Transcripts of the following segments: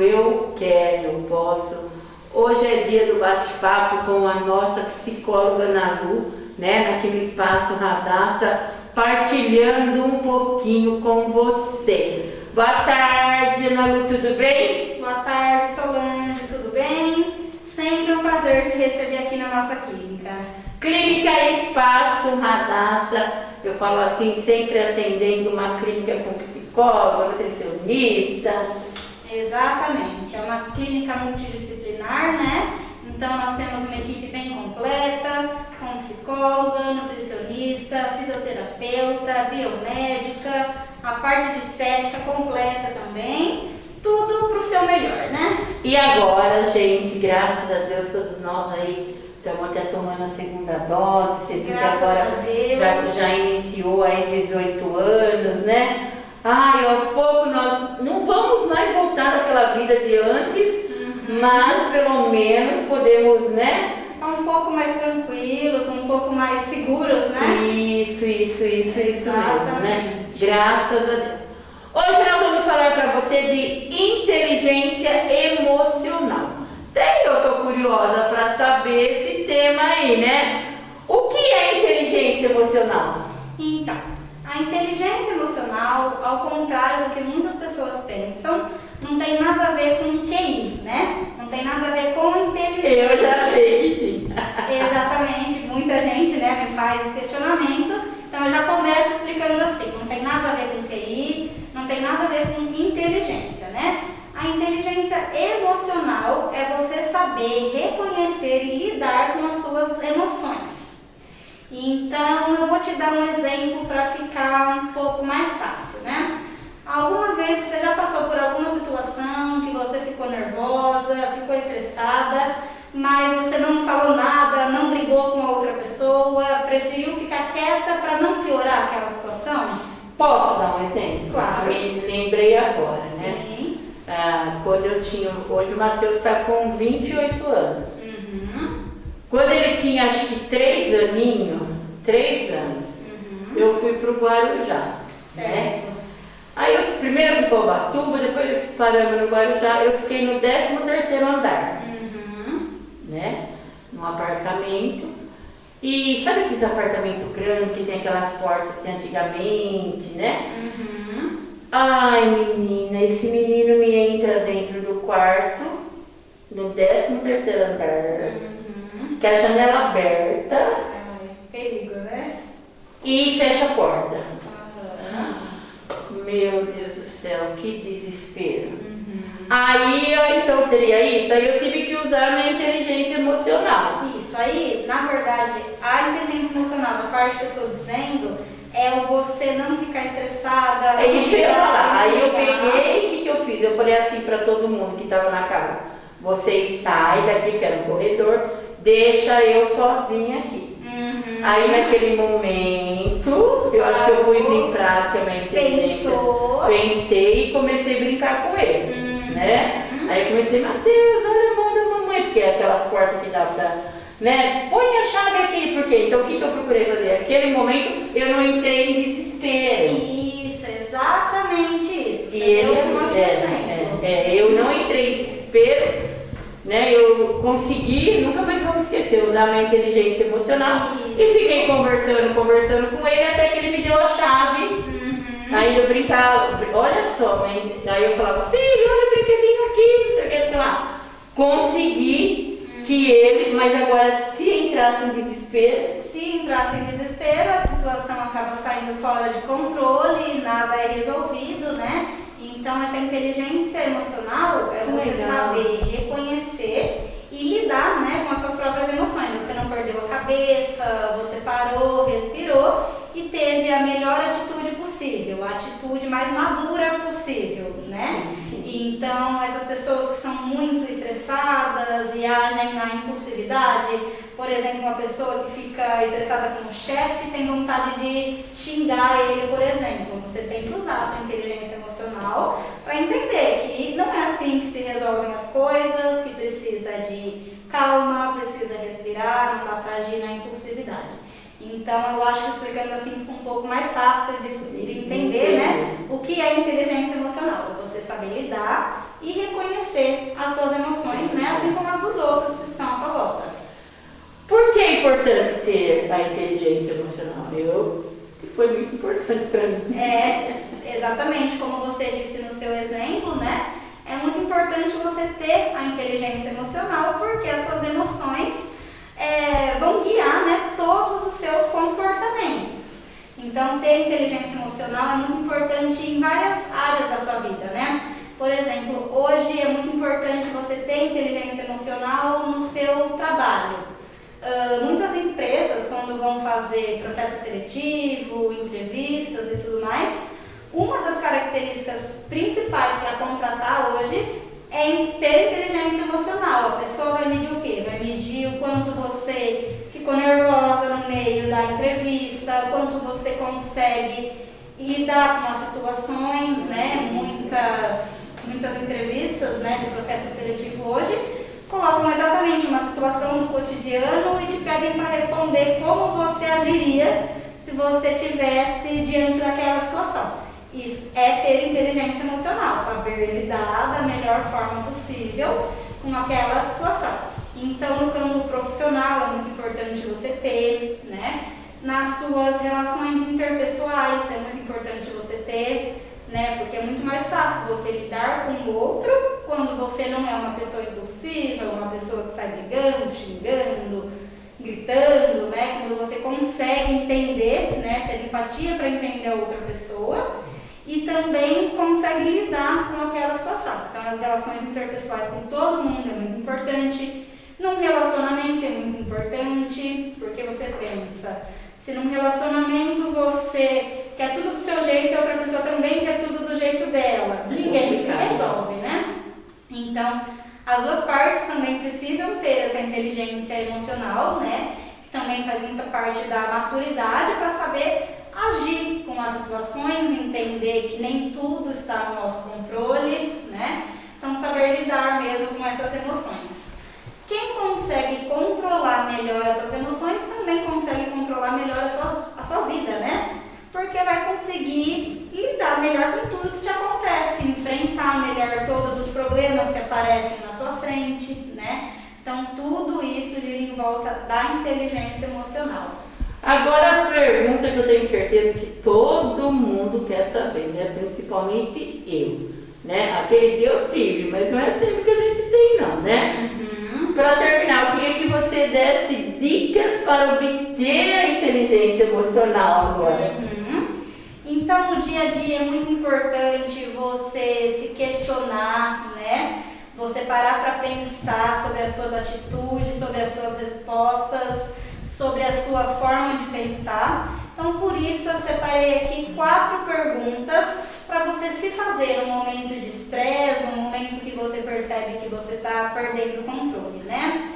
eu quero, eu posso. Hoje é dia do bate-papo com a nossa psicóloga Ana Lu, né, naquele espaço Radassa, partilhando um pouquinho com você. Boa tarde, Ana Lu, tudo bem? Boa tarde, Solange, tudo bem? Sempre um prazer te receber aqui na nossa clínica. Clínica Espaço Radassa, eu falo assim, sempre atendendo uma clínica com psicólogo, nutricionista. Exatamente, é uma clínica multidisciplinar, né? Então nós temos uma equipe bem completa, com psicóloga, nutricionista, fisioterapeuta, biomédica, a parte de estética completa também, tudo para o seu melhor, né? E agora, gente, graças a Deus, todos nós aí estamos até tomando a segunda dose, você viu que agora já iniciou aí 18 anos, né? Ai, aos poucos nós não vamos mais voltar àquela vida de antes, mas pelo menos podemos, né? Ficar um pouco mais tranquilos, um pouco mais seguros, né? Isso mesmo, né? Graças a Deus. Hoje nós vamos falar para você de inteligência emocional. Até eu tô curiosa para saber esse tema aí, né? O que é inteligência emocional? Então, a inteligência emocional, ao contrário do que muitas pessoas pensam, não tem nada a ver com QI, né? Não tem nada a ver com inteligência. Eu já achei que tinha. Exatamente, muita gente, né, me faz esse questionamento, então eu já começo explicando assim, não tem nada a ver com QI, não tem nada a ver com inteligência, né? A inteligência emocional é você saber reconhecer e lidar com as suas emoções. Então, eu vou te dar um exemplo para ficar um pouco mais fácil, né? Alguma vez você já passou por alguma situação que você ficou nervosa, ficou estressada, mas você não falou nada, não brigou com a outra pessoa, preferiu ficar quieta para não piorar aquela situação? Posso dar um exemplo? Claro. Me lembrei agora, né? Sim. Quando eu tinha, hoje o Matheus está com 28 anos. Quando ele tinha acho que 3 anos, eu fui pro Guarujá, né? Aí eu primeiro fui para Ubatuba, depois paramos no Guarujá, eu fiquei no 13º andar, né? Num apartamento. E sabe esses apartamentos grandes que tem aquelas portas de antigamente, né? Ai, menina, esse menino me entra dentro do quarto, no 13º andar, com a janela aberta. Ai, perigo, né? E fecha a porta. Meu Deus do céu, que desespero. Aí, então seria isso? Aí eu tive que usar a minha inteligência emocional. Isso aí, na verdade, a inteligência emocional, na parte que eu estou dizendo, é o você não ficar estressada. É isso que eu ia falar. Aí eu peguei, o que eu fiz? Eu falei assim para todo mundo que estava na casa: vocês saem daqui, que era um corredor, deixa eu sozinha aqui. Aí naquele momento, eu acho que eu pus em prática a minha inteligência. Pensei e comecei a brincar com ele, né? Aí eu comecei: Matheus, olha a mão da mamãe, porque é aquelas portas que dá pra, né? Põe a chave aqui, porque então o que eu procurei fazer? Naquele momento eu não entrei em desespero. Isso, exatamente isso. E ele, eu não entrei em desespero, né? Eu consegui, nunca mais vou me esquecer, usar a minha inteligência emocional. Isso. E fiquei conversando com ele até que ele me deu a chave. Aí eu brincava, olha só, aí eu falava: filho, olha o brinquedinho aqui, não sei o que, sei lá. Consegui que ele, mas agora se entrasse em desespero. Se entrasse em desespero, a situação acaba saindo fora de controle, nada é resolvido, né? Então essa inteligência emocional é você saber reconhecer e lidar, né, com as suas próprias emoções. Você não perdeu a cabeça, você parou, respirou e teve a melhor atitude possível, a atitude mais madura possível, né? Então essas pessoas que são muito estressadas e agem na impulsividade, por exemplo, uma pessoa que fica estressada com o chefe tem vontade de xingar ele, por exemplo. Você tem que usar a sua inteligência emocional para entender que não é assim que se resolvem as coisas, que precisa de calma, precisa respirar, não dá para agir na impulsividade. Então, eu acho que explicando assim fica um pouco mais fácil de entender, né? O que é inteligência emocional? É você saber lidar e reconhecer as suas emoções, né? Assim como as dos outros que estão à sua volta. Por que é importante ter a inteligência emocional? Foi muito importante para mim. Exatamente, como você disse no seu exemplo, né? É muito importante você ter a inteligência emocional, porque as suas emoções vão guiar, né, todos os seus comportamentos. Então, ter inteligência emocional é muito importante em várias áreas da sua vida, né? Por exemplo, hoje é muito importante você ter inteligência emocional no seu trabalho. Muitas empresas, quando vão fazer processo seletivo, entrevistas e tudo mais, uma das características principais para contratar hoje é ter inteligência emocional. A pessoa vai medir o quê? Vai medir o quanto você ficou nervosa no meio da entrevista, o quanto você consegue lidar com as situações, né? Muitas entrevistas, né, de processo seletivo hoje colocam exatamente uma situação do cotidiano e te pedem para responder como você agiria se você estivesse diante daquela situação. Isso é ter inteligência emocional, saber lidar da melhor forma possível com aquela situação. Então, no campo profissional é muito importante você ter, né? Nas suas relações interpessoais é muito importante você ter, né? Porque é muito mais fácil você lidar com o outro quando você não é uma pessoa impulsiva, uma pessoa que sai brigando, xingando, gritando, né? Quando você consegue entender, né? Ter empatia para entender a outra pessoa e também consegue lidar com aquela situação. Então, as relações interpessoais com todo mundo é muito importante. Num relacionamento é muito importante, porque você pensa, se num relacionamento você quer tudo do seu jeito e a outra pessoa também quer tudo do jeito dela, ninguém se resolve, né? Então, as duas partes também precisam ter essa inteligência emocional, né? Que também faz muita parte da maturidade para saber agir com as situações, entender que nem tudo está no nosso controle, né? Então, saber lidar mesmo com essas emoções. Quem consegue controlar melhor as suas emoções também consegue controlar melhor a sua vida, né? Porque vai conseguir lidar melhor com tudo que te acontece, enfrentar melhor todos os problemas que aparecem na sua frente, né? Então, tudo isso gira em volta da inteligência emocional. Agora, a pergunta que eu tenho certeza que todo mundo quer saber, né? Principalmente eu, né? Aquele dia eu tive, mas não é sempre que a gente tem, não, né? Para terminar, eu queria que você desse dicas para obter a inteligência emocional agora. Então, no dia a dia é muito importante você se questionar, né? Você parar para pensar sobre as suas atitudes, sobre as suas respostas, sobre a sua forma de pensar. Então, por isso eu separei aqui 4 perguntas para você se fazer num momento de estresse, num momento que você percebe que você está perdendo o controle, né?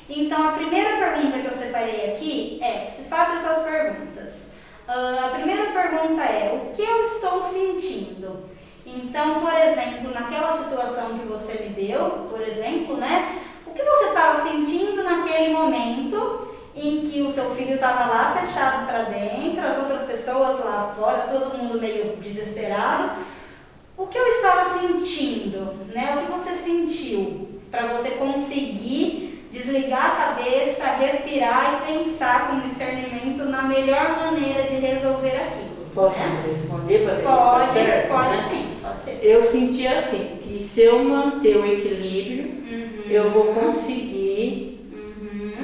Então, a primeira pergunta que eu separei aqui se faça essas perguntas. A primeira pergunta é, o que eu estou sentindo? Então, por exemplo, naquela situação que você me deu, por exemplo, né? O que você estava sentindo naquele momento em que o seu filho estava lá fechado para dentro, as outras pessoas lá fora, todo mundo meio desesperado? O que eu estava sentindo, né? O que você sentiu para você conseguir desligar a cabeça, respirar e pensar com discernimento na melhor maneira de resolver aquilo? Posso responder para ver se tá certo? Pode sim, pode ser. Eu senti assim, que se eu manter o equilíbrio, eu vou conseguir,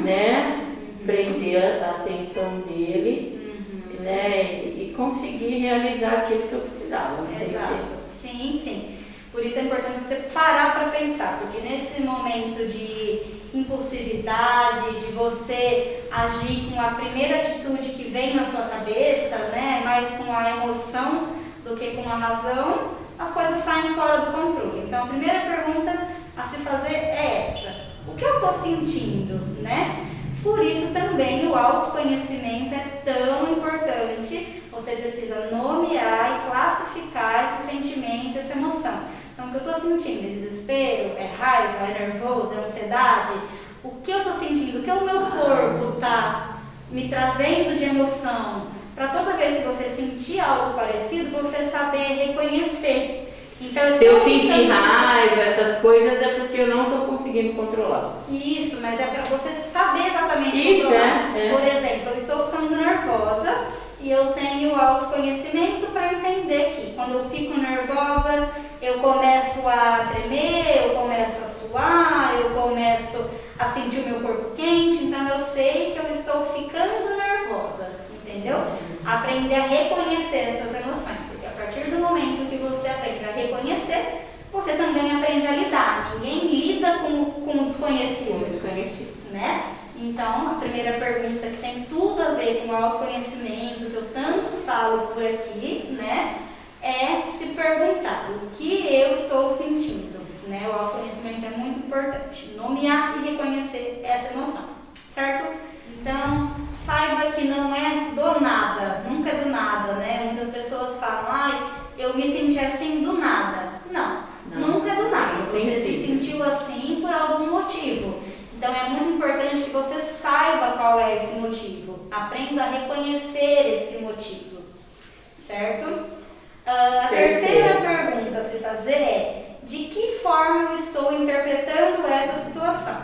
né? Prender a atenção dele, né, e conseguir realizar aquilo que eu precisava. Exato. Sim. Por isso é importante você parar para pensar, porque nesse momento de impulsividade, de você agir com a primeira atitude que vem na sua cabeça, né, mais com a emoção do que com a razão, as coisas saem fora do controle. Então a primeira pergunta a se fazer é essa: o que eu estou sentindo, né? Por isso também o autoconhecimento é tão importante. Você precisa nomear e classificar esse sentimento, essa emoção. Então, o que eu estou sentindo? É desespero? É raiva? É nervoso? É ansiedade? O que eu estou sentindo? O que o meu corpo está me trazendo de emoção? Para toda vez que você sentir algo parecido, você saber reconhecer Então, se eu sentir raiva, essas coisas, é porque eu não estou conseguindo controlar. Isso, mas é para você saber exatamente isso, controlar. É. Por exemplo, eu estou ficando nervosa e eu tenho autoconhecimento para entender que quando eu fico nervosa, eu começo a tremer, eu começo a suar, eu começo a sentir o meu corpo quente, então eu sei que eu estou ficando nervosa, entendeu? Aprender a reconhecer essas emoções, porque a partir do momento que você aprende a reconhecer, você também aprende a lidar. Ninguém lida com o desconhecido, né? Então, a primeira pergunta que tem tudo a ver com o autoconhecimento, que eu tanto falo por aqui, né, é se perguntar o que eu estou sentindo, né? O autoconhecimento é muito importante, nomear e reconhecer essa emoção, certo? Então, saiba que não é do nada, nunca é do nada, né? Muitas pessoas falam, ai, eu me senti assim do nada. Não, nunca é do nada, você se sentiu assim por algum motivo. Então é muito importante que você saiba qual é esse motivo, aprenda a reconhecer esse motivo, certo? A terceira pergunta a se fazer é, de que forma eu estou interpretando essa situação?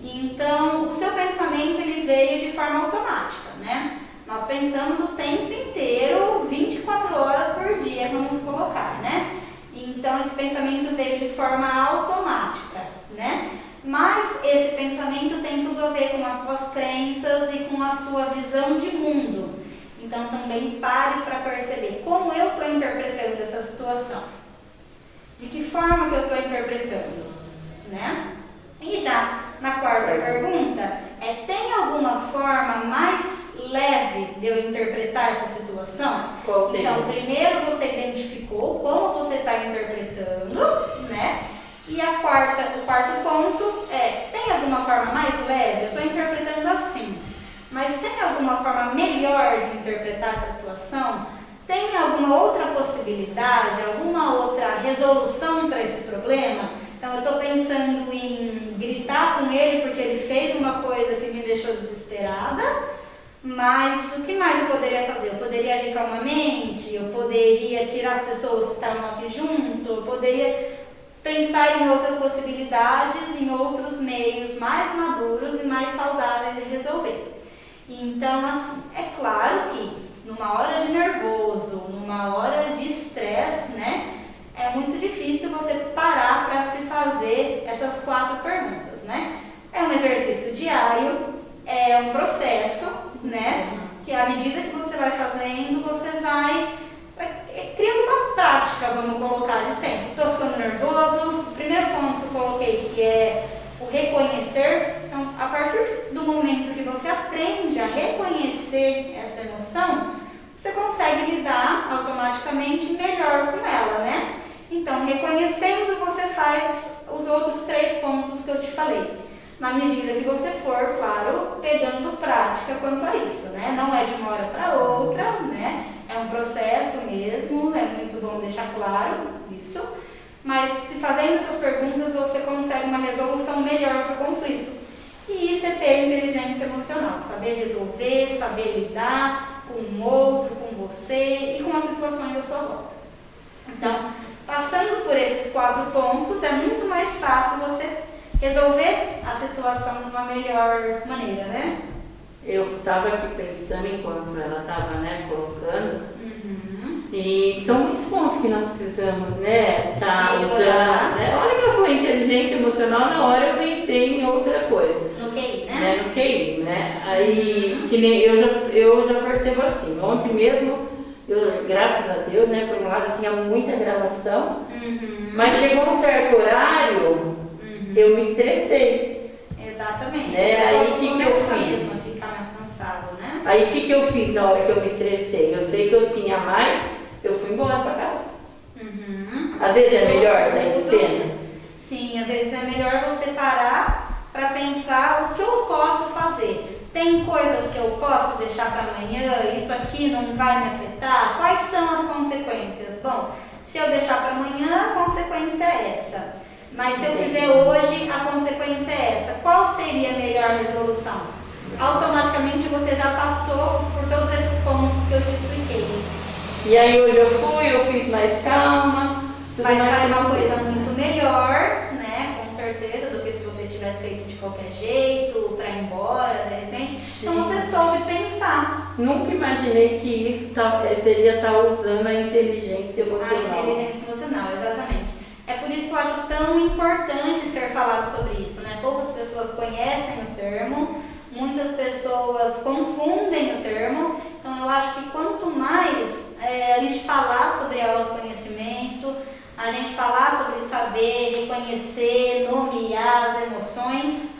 Então, o seu pensamento ele veio de forma automática, né? Nós pensamos o tempo inteiro, 24 horas por dia, vamos colocar, né? Então, esse pensamento veio de forma automática, né? Mas esse pensamento tem tudo a ver com as suas crenças e com a sua visão de mundo. Então também pare para perceber como eu estou interpretando essa situação. De que forma que eu estou interpretando, né? E já na quarta pergunta, tem alguma forma mais leve de eu interpretar essa situação? Qual seria? Então, primeiro você identificou como você está interpretando, né? E o quarto ponto tem alguma forma mais leve? Eu estou interpretando assim, mas tem alguma forma melhor de interpretar essa situação? Tem alguma outra possibilidade, alguma outra resolução para esse problema? Então eu estou pensando em gritar com ele porque ele fez uma coisa que me deixou desesperada, mas o que mais eu poderia fazer? Eu poderia agir calmamente, eu poderia tirar as pessoas que estavam aqui junto, eu poderia pensar em outras possibilidades, em outros meios mais maduros e mais saudáveis de resolver. Então, assim, é claro que numa hora de nervoso, numa hora de estresse, né, é muito difícil você parar para se fazer essas 4 perguntas, né? É um exercício diário, é um processo, né, que à medida que você vai fazendo, você vai criando uma prática, vamos colocar ali sempre. Estou ficando nervoso, o primeiro ponto que eu coloquei que é o reconhecer. Então, a partir do momento que você aprende a reconhecer essa emoção, você consegue lidar automaticamente melhor com ela, né? Então, reconhecendo, você faz os outros 3 pontos que eu te falei. Na medida que você for, claro, pegando prática quanto a isso, né? Não é de uma hora para outra, né? É um processo mesmo, é muito bom deixar claro isso. Mas se fazendo essas perguntas, você consegue uma resolução melhor para o conflito. E isso é ter inteligência emocional, saber resolver, saber lidar com o outro, com você e com as situações à sua volta. Então, passando por esses 4 pontos, é muito mais fácil você resolver a situação de uma melhor maneira, né? Eu estava aqui pensando enquanto ela estava, né, colocando, e são muitos pontos que nós precisamos, né, usando, né? Olha que ela falou inteligência emocional, na hora eu pensei em outra coisa. No QI, né? No QI, né? Aí, que nem eu já percebo assim, ontem mesmo, graças a Deus, né, por um lado eu tinha muita gravação, mas chegou um certo horário, eu me estressei. Exatamente. Né? Aí o que eu fiz? Ficar mais cansado, né? Aí o que eu fiz na hora que eu me estressei? Eu sei que eu tinha mais, eu fui embora para casa. Às vezes é melhor sair de cena? Sim, às vezes é melhor você parar para pensar o que eu posso fazer. Tem coisas que eu posso deixar para amanhã, isso aqui não vai me afetar? Quais são as consequências? Bom, se eu deixar para amanhã, a consequência é essa. Mas se eu fizer hoje, a consequência é essa. Qual seria a melhor resolução? Automaticamente você já passou por todos esses pontos que eu te expliquei. E aí hoje eu fiz mais calma, vai sair uma coisa muito melhor, né? Com certeza, do que se você tivesse feito de qualquer jeito, para ir embora, de repente. Sim. Então você soube pensar. Nunca imaginei que isso seria estar usando a inteligência emocional. A inteligência emocional, exatamente. É por isso que eu acho tão importante ser falado sobre isso, né? Poucas pessoas conhecem o termo, muitas pessoas confundem o termo. Então eu acho que quanto mais a gente falar sobre autoconhecimento, a gente falar sobre saber, reconhecer, nomear as emoções,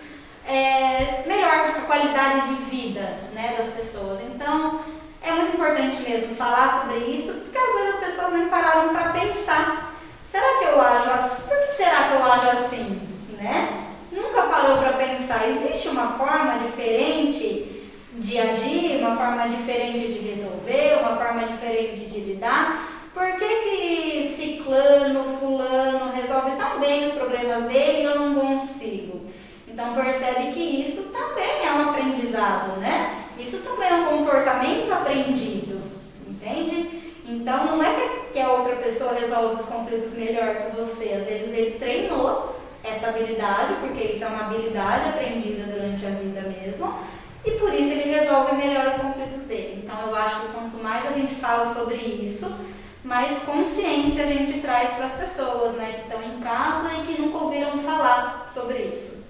melhor a qualidade de vida, né, das pessoas. Então, é muito importante mesmo falar sobre isso, porque às vezes as pessoas nem pararam para pensar. Será que eu ajo assim? Por que será que eu ajo assim? Né? Nunca parou para pensar. Existe uma forma diferente de agir, uma forma diferente de resolver, uma forma diferente de lidar? Por que ciclano, fulano resolve tão bem os problemas dele e eu não consigo? Então percebe que isso também é um aprendizado, né? Isso também é um comportamento aprendido, entende? Então não é que a outra pessoa resolve os conflitos melhor que você. Às vezes ele treinou essa habilidade, porque isso é uma habilidade aprendida durante a vida mesmo, e por isso ele resolve melhor os conflitos dele. Então eu acho que quanto mais a gente fala sobre isso, mais consciência a gente traz para as pessoas, né, que estão em casa e que nunca ouviram falar sobre isso.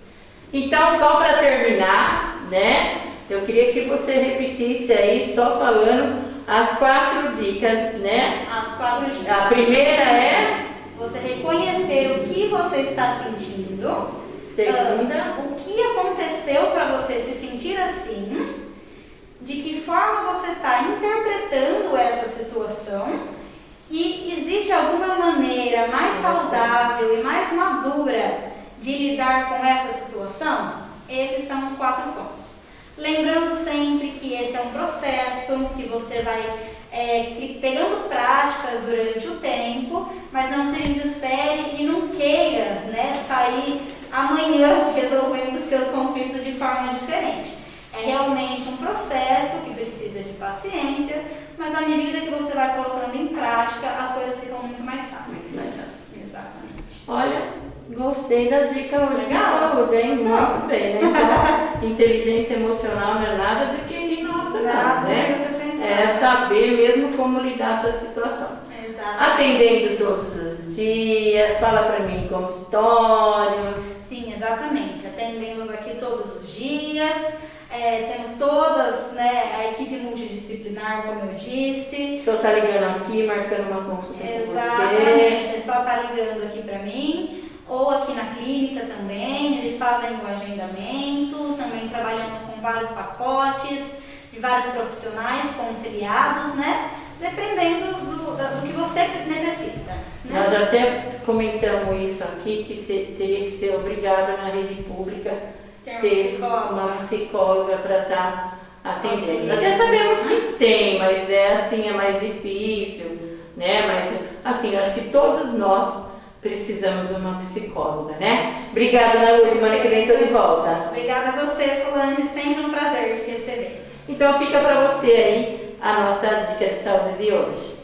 Então, só para terminar, né, eu queria que você repetisse aí, só falando as 4 dicas, né? As 4 dicas. A primeira é você reconhecer o que você está sentindo. Segunda, o que aconteceu para você se sentir assim, de que forma você está interpretando essa situação. E existe alguma maneira mais saudável e mais madura de lidar com essa situação? Esses são os 4 pontos. Lembrando sempre que esse é um processo, que você vai pegando práticas durante o tempo, mas não se desespere e não queira, né, sair amanhã resolvendo seus conflitos de forma diferente. É realmente um processo que precisa de paciência, mas à medida que você vai colocando em prática, as coisas ficam muito mais fáceis. Mais fácil. Exatamente. Olha, gostei da dica hoje de Legal. saúde, hein? Muito bem, né? Então, inteligência emocional não é nada do que ir nossa, né? É saber mesmo como lidar com essa situação. Exatamente. Atendendo todos os dias, fala pra mim, consultório. Sim, exatamente. Atendemos aqui todos os dias. Temos todas, né, a equipe multidisciplinar, como eu disse. O senhor está ligando aqui, marcando uma consulta com você. Exatamente, é só estar ligando aqui para mim, ou aqui na clínica também, eles fazem o agendamento, também trabalhamos com vários pacotes, de vários profissionais conciliados, né, dependendo do que você necessita. Né? Nós já até comentamos isso aqui, que teria que ser obrigada na rede pública ter uma psicóloga para estar atendendo. Até sabemos que tem, mas é mais difícil, né? Mas assim, eu acho que todos nós precisamos de uma psicóloga, né? Obrigada, Ana Lu, semana que vem estou de volta. Obrigada a você, Solange, sempre um prazer te receber. Então fica para você aí a nossa dica de saúde de hoje.